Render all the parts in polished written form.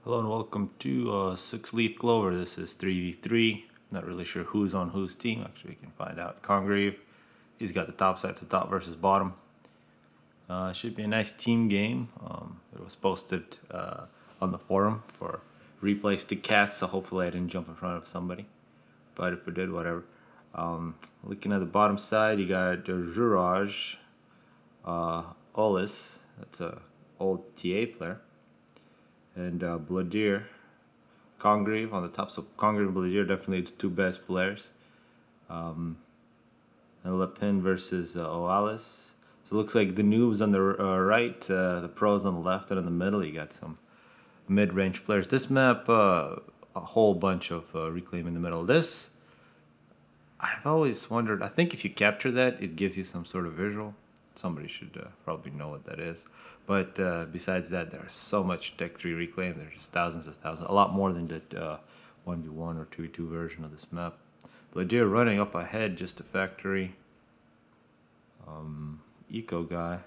Hello and welcome to 6-Leaf Clover. This is 3v3. Not really sure who's on whose team. Actually, we can find out. Congreve, he's got the top side, so top versus bottom. Should be a nice team game. It was posted on the forum for replays to cast, so hopefully I didn't jump in front of somebody. But if it did, whatever. Looking at the bottom side, you got Juraj, Olis, that's a old TA player. And Bladier, Congreve on the top. So Congreve and Bladier definitely the two best players. And Lepin versus Oalis. So it looks like the noobs on the right, the pros on the left, and in the middle you got some mid-range players. This map, a whole bunch of reclaim in the middle. This, I've always wondered, I think if you capture that, it gives you some sort of visual. Somebody should probably know what that is. But besides that, there's so much Tech 3 reclaim. There's just thousands, a lot more than the 1v1 or 2v2 version of this map. Bladier running up ahead, just a factory. Eco guy.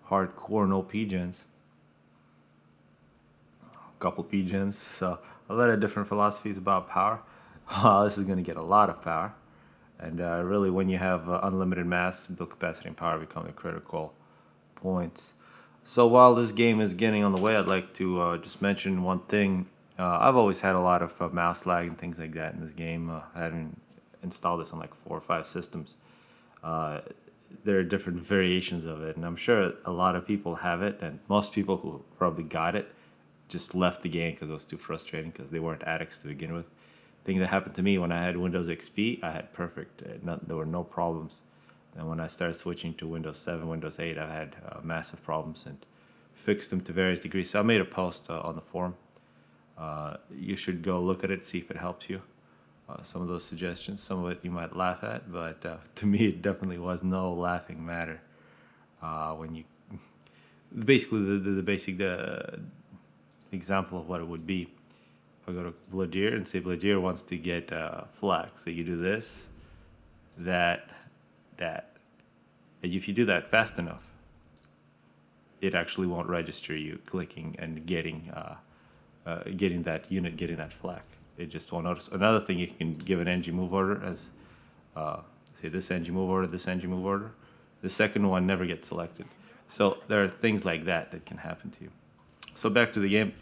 Hardcore, no P-gens. A couple P-gens, so a lot of different philosophies about power. This is going to get a lot of power. And really, when you have unlimited mass, build capacity and power become the critical points. So while this game is getting on the way, I'd like to just mention one thing. I've always had a lot of mouse lag and things like that in this game. I haven't installed this on like 4 or 5 systems. There are different variations of it, and I'm sure a lot of people have it, and most people who probably got it just left the game because it was too frustrating because they weren't addicts to begin with. Thing that happened to me when I had Windows XP, I had perfect, there were no problems. And when I started switching to Windows 7, Windows 8, I had massive problems and fixed them to various degrees. So I made a post on the forum. You should go look at it, see if it helps you. Some of those suggestions, some of it you might laugh at, but to me it definitely was no laughing matter. When you, basically the basic example of what it would be. If I go to Bladier and say Bladier wants to get flag, so you do this, that. And if you do that fast enough, it actually won't register you clicking and getting that unit, getting that flag. It just won't notice. Another thing, you can give an ng move order as, say this ng move order, this ng move order. The second one never gets selected. So there are things like that that can happen to you. So back to the game.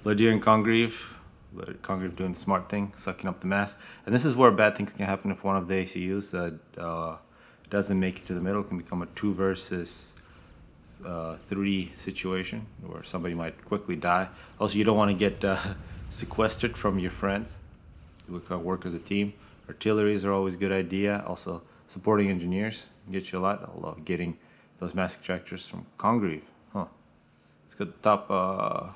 Bladier and Congreve. Congreve doing the smart thing, sucking up the mass. And this is where bad things can happen if one of the ACUs doesn't make it to the middle. It can become a 2 versus 3 situation where somebody might quickly die. Also, you don't want to get sequestered from your friends. You can work as a team. Artilleries are always a good idea. Also, supporting engineers get you a lot. Although getting those mass extractors from Congreve. It's got the top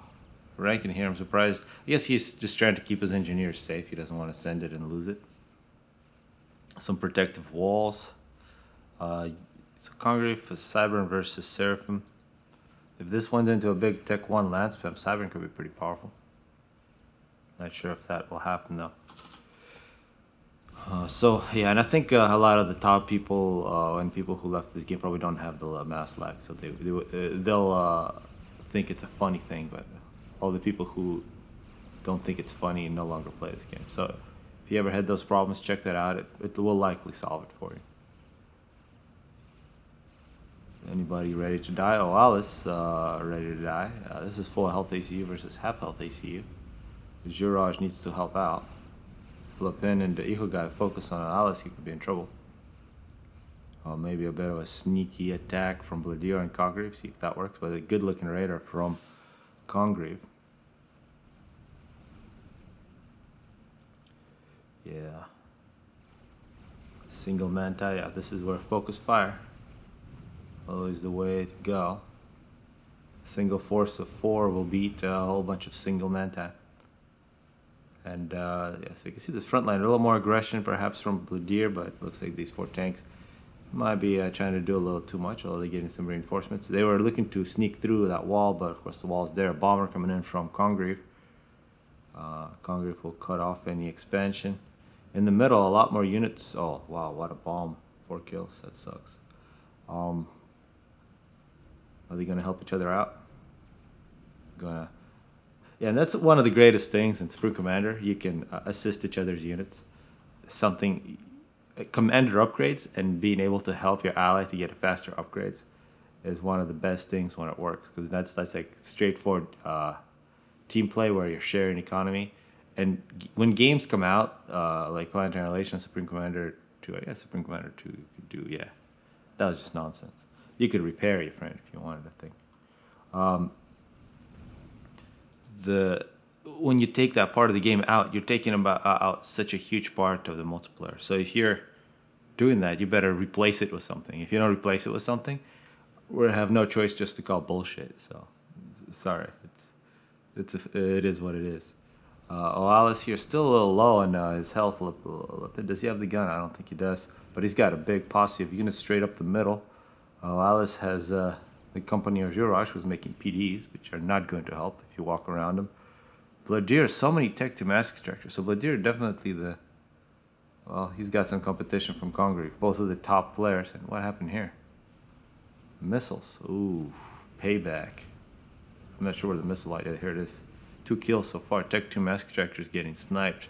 rank in here. I'm surprised. I guess he's just trying to keep his engineers safe. He doesn't want to send it and lose it. Some protective walls. So Congreve for Cybern versus Seraphim. If this went into a big Tech 1 land spam, Cybern could be pretty powerful. Not sure if that will happen though. So yeah, and I think a lot of the top people and people who left this game probably don't have the mass lag, so they'll think it's a funny thing, but all the people who don't think it's funny no longer play this game. So if you ever had those problems, check that out. It will likely solve it for you. Anybody ready to die? Oh, Alice ready to die. This is full health ACU versus half health ACU. Juraj needs to help out. If Lepin and the Eco guy focus on Alice, he could be in trouble. Maybe a bit of a sneaky attack from Bladier and Congreve, see if that works. But a good looking radar from Congreve. Yeah. Single manta, yeah, this is where focus fire. Always the way to go. Single force of 4 will beat a whole bunch of single manta. And yeah, so you can see this front line, a little more aggression perhaps from Bladier, but it looks like these 4 tanks might be trying to do a little too much, although they're getting some reinforcements. They were looking to sneak through that wall, but of course the wall's there. A bomber coming in from Congreve. Congreve will cut off any expansion. In the middle, a lot more units. Oh, wow, what a bomb. 4 kills, that sucks. Are they going to help each other out? gonna. Yeah, and that's one of the greatest things in Supreme Commander. You can assist each other's units. Something, commander upgrades and being able to help your ally to get faster upgrades is one of the best things when it works, because that's like straightforward team play where you're sharing economy. And when games come out, like Planetary Annihilation, Supreme Commander 2, I guess Supreme Commander 2 you could do, yeah. That was just nonsense. You could repair your friend if you wanted, I think. When you take that part of the game out, you're taking out such a huge part of the multiplayer. So if you're doing that, you better replace it with something. If you don't replace it with something, we have no choice just to call bullshit. So sorry, it is what it is. Oalis here still a little low on his health. Does he have the gun? I don't think he does. But he's got a big posse of units straight up the middle. Oalis has the company of Juraj, who's making PDs, which are not going to help if you walk around them. Bladir, so many tech to mass extractors. So Bladir definitely well, he's got some competition from Congreve. Both of the top players. And what happened here? Missiles. Ooh, payback. I'm not sure where the missile light is. Here it is. 2 kills so far. Tech 2 mass extractors getting sniped.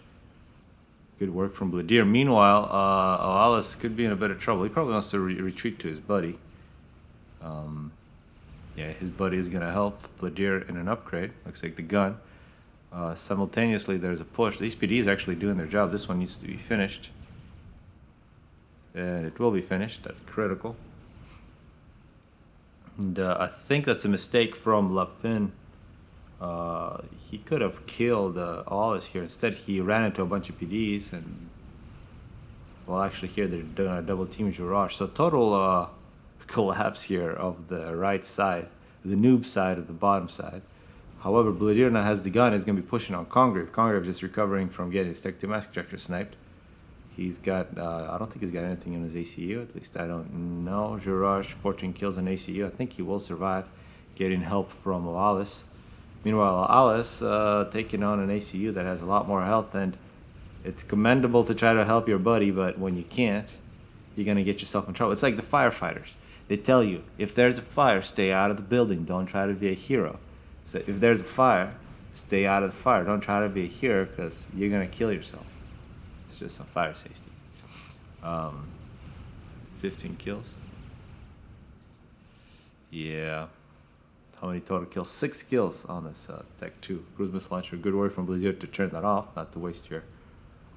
Good work from Bladir. Meanwhile, Oalis could be in a bit of trouble. He probably wants to retreat to his buddy. Yeah, his buddy is going to help Bladir in an upgrade. Looks like the gun. Simultaneously, there's a push. These PDs are actually doing their job. This one needs to be finished. And it will be finished. That's critical. And I think that's a mistake from Lapin. He could have killed Oalis here. Instead, he ran into a bunch of PDs. And well, actually here they're doing a double team Juraj. So total collapse here of the right side. The noob side of the bottom side. However, Bladir now has the gun. He's going to be pushing on Congreve. Congreve just recovering from getting his Tech 2 mass extractor sniped. He's got, I don't think he's got anything in his ACU. At least I don't know. Juraj, 14 kills in ACU. I think he will survive, getting help from Oalis. Meanwhile, Oalis taking on an ACU that has a lot more health. And it's commendable to try to help your buddy, but when you can't, you're going to get yourself in trouble. It's like the firefighters. They tell you, if there's a fire, stay out of the building. Don't try to be a hero. So if there's a fire, stay out of the fire. Don't try to be a hero because you're going to kill yourself. It's just some fire safety. 15 kills. Yeah. How many total kills? 6 kills on this Tech 2 cruise missile launcher. Good work from Blizzard to turn that off, not to waste your...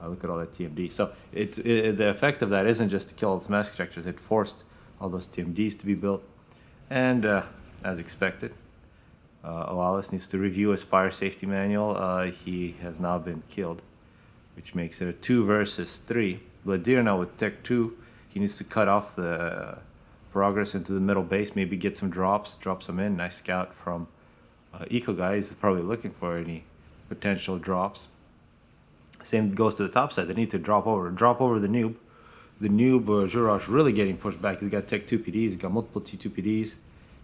look at all that TMD. So the effect of that isn't just to kill all those mass extractors. It forced all those TMDs to be built. And as expected, Oalis needs to review his fire safety manual. He has now been killed, which makes it a 2 versus 3. Bladir now with Tech 2, he needs to cut off the progress into the middle base, maybe get some drops, drop some in. Nice scout from Eco Guy. He's probably looking for any potential drops. Same goes to the top side. They need to drop over the noob. The noob, Juraj, really getting pushed back. He's got Tech 2 PDs, he's got multiple T2 PDs.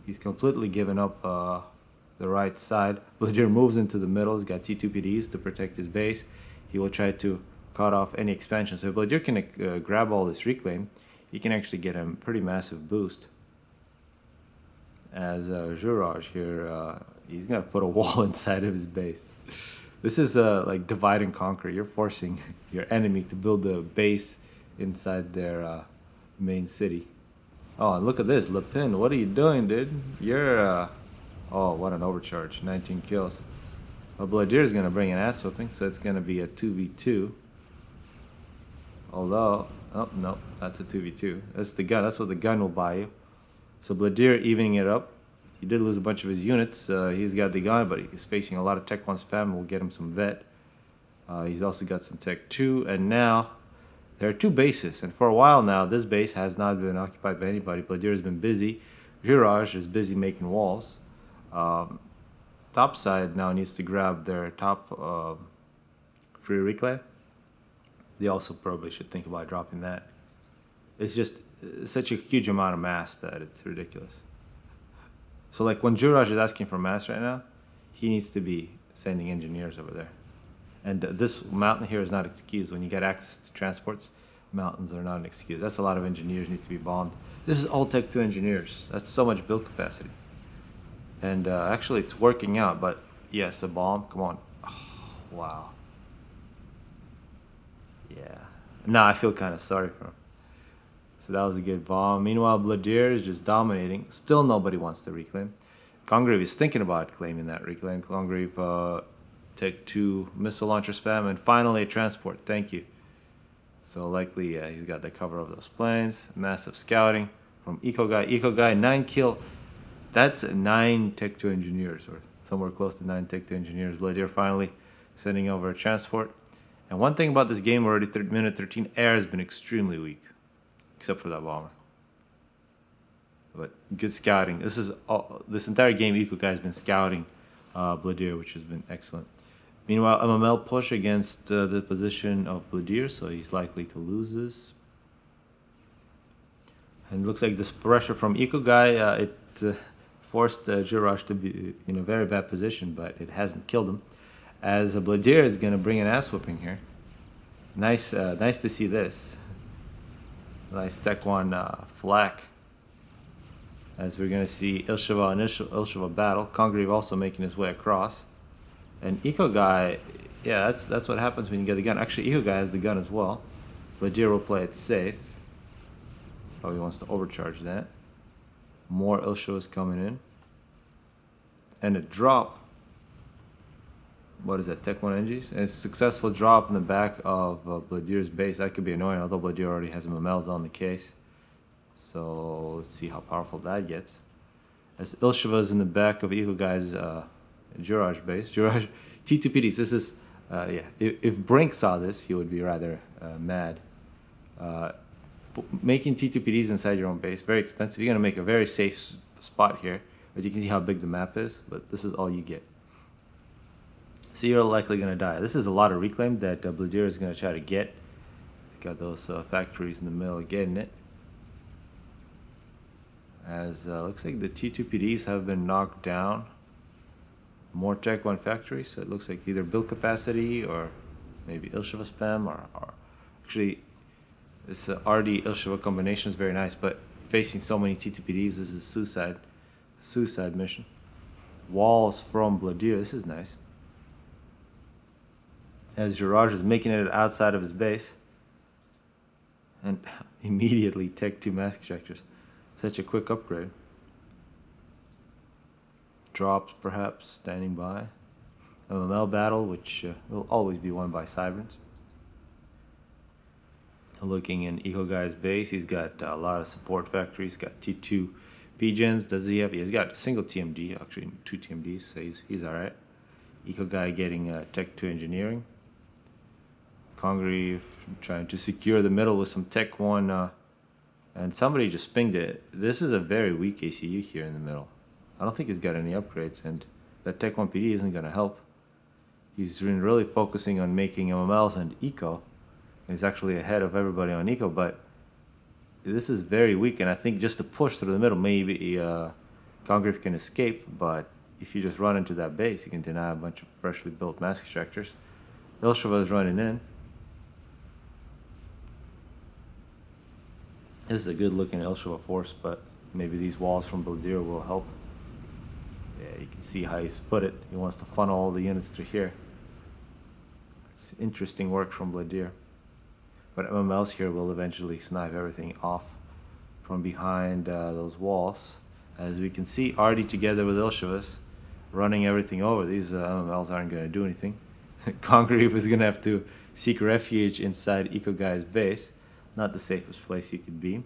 He's completely given up the right side. Bladir moves into the middle. He's got T2 PDs to protect his base. He will try to cut off any expansion. So if Bladir can grab all this reclaim, he can actually get a pretty massive boost. As Juraj here, he's going to put a wall inside of his base. This is like divide and conquer. You're forcing your enemy to build a base inside their main city. Oh, and look at this. Lapin, what are you doing, dude? You're... oh, what an overcharge. 19 kills. Well, Bladir is going to bring an ass whooping, so it's going to be a 2v2. Although... oh, no, that's a 2v2. That's the gun. That's what the gun will buy you. So Bladir evening it up. He did lose a bunch of his units. He's got the gun, but he's facing a lot of Tech 1 spam. We'll get him some vet. He's also got some Tech 2. And now, there are 2 bases. And for a while now, this base has not been occupied by anybody. Bladir has been busy. Juraj is busy making walls. Top side now needs to grab their top free reclaim. They also probably should think about dropping that. It's just such a huge amount of mass that it's ridiculous. So like when Juraj is asking for mass right now, he needs to be sending engineers over there. And this mountain here is not excused. When you get access to transports, mountains are not an excuse. That's a lot of engineers need to be bombed. This is all Tech 2 engineers. That's so much build capacity. And actually, it's working out. But yes, a bomb. Come on. Oh, wow. Yeah. Now I feel kind of sorry for him. So that was a good bomb. Meanwhile, Bladier is just dominating. Still nobody wants to reclaim. Congreve is thinking about claiming that reclaim. Congreve take 2 missile launcher spam and finally a transport. Thank you. So likely he's got the cover of those planes. Massive scouting from Eco Guy. Eco Guy 9 kill. That's 9 Tech 2 engineers, or somewhere close to 9 Tech 2 engineers. Bladier finally sending over a transport. And one thing about this game already, minute 13, air has been extremely weak, except for that bomber. But good scouting. This entire game, Eco Guy has been scouting Bladier, which has been excellent. Meanwhile, MML push against the position of Bladier, so he's likely to lose this. And it looks like this pressure from Eco Guy, it forced Jirash to be in a very bad position, but it hasn't killed him. As Bladier is going to bring an ass whooping here. Nice to see this. Nice Tech 1 flak. As we're going to see Ilsheva and Ilsheva battle. Congreve also making his way across. And Eco Guy, yeah, that's what happens when you get the gun. Actually, Eco Guy has the gun as well. Bladier will play it safe. Probably wants to overcharge that. More Ilshevas coming in. And a drop. What is that, Tech 1 NGs? And it's a successful drop in the back of Bladier's base. That could be annoying, although Bladier already has MMLs on the case. So let's see how powerful that gets. As Ilsheva is in the back of Eco Guy's Juraj base. Juraj, T2PDs, this is, yeah, if Brink saw this, he would be rather mad. Making T2PDs inside your own base, very expensive. You're going to make a very safe spot here. But you can see how big the map is, but this is all you get. So you're likely going to die. This is a lot of reclaim that Bladier is going to try to get. He's got those factories in the middle getting it. As looks like the T2PDs have been knocked down. More Tech 1 factories, so it looks like either build capacity or maybe Ilsheva spam or actually this RD Ilsheva combination is very nice, but facing so many T2PDs, this is a suicide mission. Walls from Bladier, this is nice. As Jiraj is making it outside of his base. And immediately Tech 2 mask extractors. Such a quick upgrade. Drops perhaps standing by. MML battle, which will always be won by Cyberns. Looking in Eco Guy's base, he's got a lot of support factories. He's got T2 P-gens. Does he have? He's got a single TMD, actually 2 TMDs, so he's alright. Eco Guy getting Tech 2 engineering. Congreve trying to secure the middle with some Tech 1, and somebody just pinged it. This is a very weak ACU here in the middle. I don't think he's got any upgrades, and that Tech 1 PD isn't going to help. He's been really focusing on making MMLs and Eco. He's actually ahead of everybody on Eco, but this is very weak, and I think just to push through the middle, maybe Congreve can escape, but if you just run into that base, you can deny a bunch of freshly built mask extractors. Ilsheva is running in. This is a good looking Ilsheva force, but maybe these walls from Bladier will help. Yeah, you can see how he's put it. He wants to funnel all the units through here. It's interesting work from Bladier. But MMLs here will eventually snipe everything off from behind those walls. As we can see, RD together with Ilshevas running everything over. These MMLs aren't going to do anything. Congreve is going to have to seek refuge inside Eco Guy's base. Not the safest place you could be.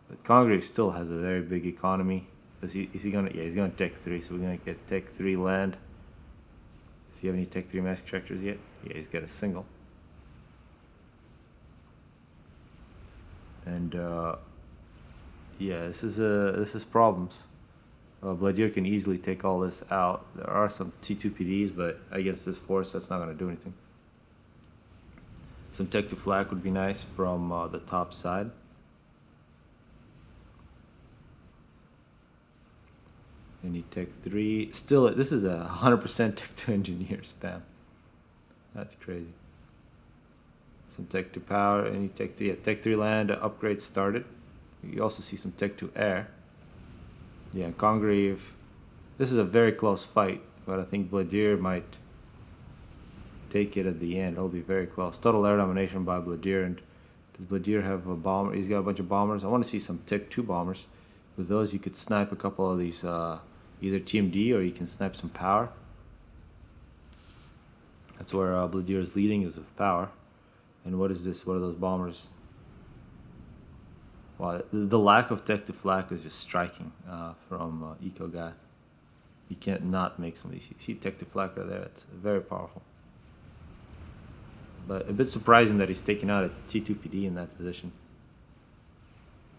But Congreve still has a very big economy. Is he gonna? Yeah, he's going to Tech 3, so we're going to get Tech 3 land. Does he have any Tech 3 mask extractors yet? Yeah, he's got a single. And yeah, this is problems. Bladier can easily take all this out. There are some T2PDs, but against this force, that's not going to do anything. Some Tech 2 flak would be nice from the top side. Any Tech 3. Still, this is a 100% Tech 2 engineer spam. That's crazy. Some Tech 2 power, any Tech 3. Yeah, Tech 3 land upgrade started. You also see some Tech 2 air. Yeah, Congreve. This is a very close fight, but I think Bladier might take it at the end. It'll be very close. Total air domination by Bladier. And does Bladier have a bomber? He's got a bunch of bombers. I want to see some Tech 2 bombers. With those, you could snipe a couple of these, either TMD or you can snipe some power. That's where Bladier is leading, is with power. And what is this? What are those bombers? Wow, the lack of tech to flak is just striking from Eco Guy. You can't not make some of these. You see tech to flak right there. It's very powerful. But a bit surprising that he's taking out a T2PD in that position.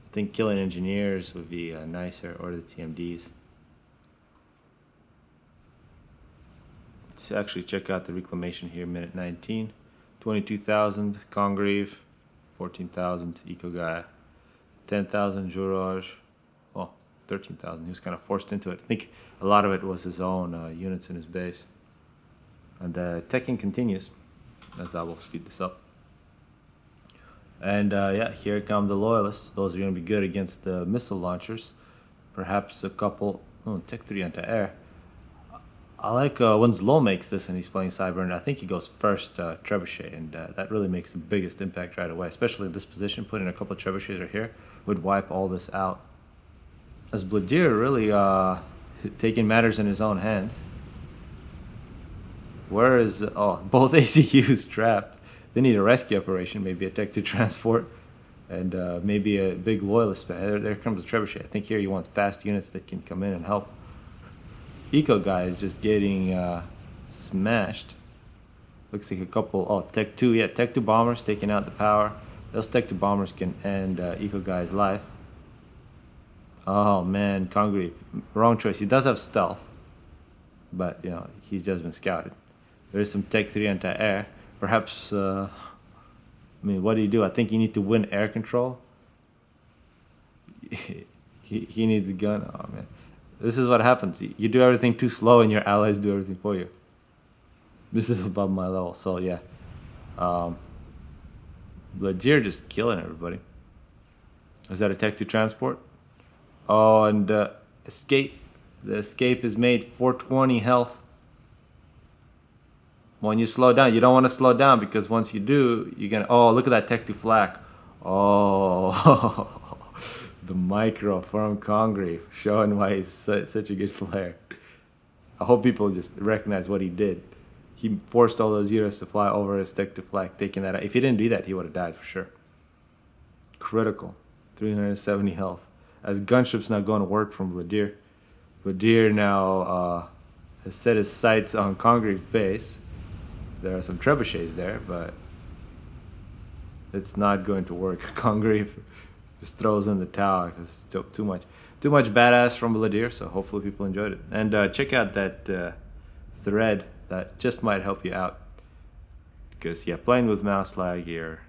I think killing engineers would be nicer, or the TMDs. Let's actually check out the reclamation here. Minute 19, 22,000 Congreve, 14,000 Eco Guy, 10,000 Juraj. Well, 13,000. He was kind of forced into it. I think a lot of it was his own units in his base. And the teching continues, as I will speed this up. And yeah, here come the loyalists. Those are going to be good against the missile launchers. Perhaps a couple. Oh, Tech 3 anti-air. I like when Zlo makes this and he's playing Cyber, and I think he goes first Trebuchet, and that really makes the biggest impact right away, especially in this position. Putting a couple of Trebuchets right here would wipe all this out. As Bladier really taking matters in his own hands. Where is both ACUs trapped? They need a rescue operation, maybe a Tech 2 transport, and maybe a big loyalist. There comes the Trebuchet. I think here you want fast units that can come in and help. Eco Guy is just getting smashed. Looks like a couple. Tech 2. Yeah, Tech 2 bombers taking out the power. Those Tech 2 bombers can end Eco Guy's life. Oh man, Congreve. Wrong choice. He does have stealth, but you know he's just been scouted. There is some Tech 3 anti-air. Perhaps. I mean, what do you do? I think you need to win air control. he needs a gun. Oh man. This is what happens. You do everything too slow and your allies do everything for you. This is above my level. So yeah. Bladier just killing everybody. Is that a Tech 2 transport? Oh, and escape. The escape is made 420 health. When you slow down, you don't want to slow down because once you do, you're going to... Oh, look at that Tech 2 flak. Oh... The micro from Congreve, showing why he's such a good player. I hope people just recognize what he did. He forced all those units to fly over his Tech to flak, taking that out. If he didn't do that, he would have died for sure. Critical. 370 health. As gunship's not going to work from Bladier. Bladier now has set his sights on Congreve base. There are some trebuchets there, but it's not going to work. Congreve just throws in the towel because it's too much badass from Bladier. So hopefully people enjoyed it, and check out that thread that just might help you out, because yeah, playing with mouse lag here,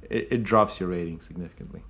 it drops your rating significantly.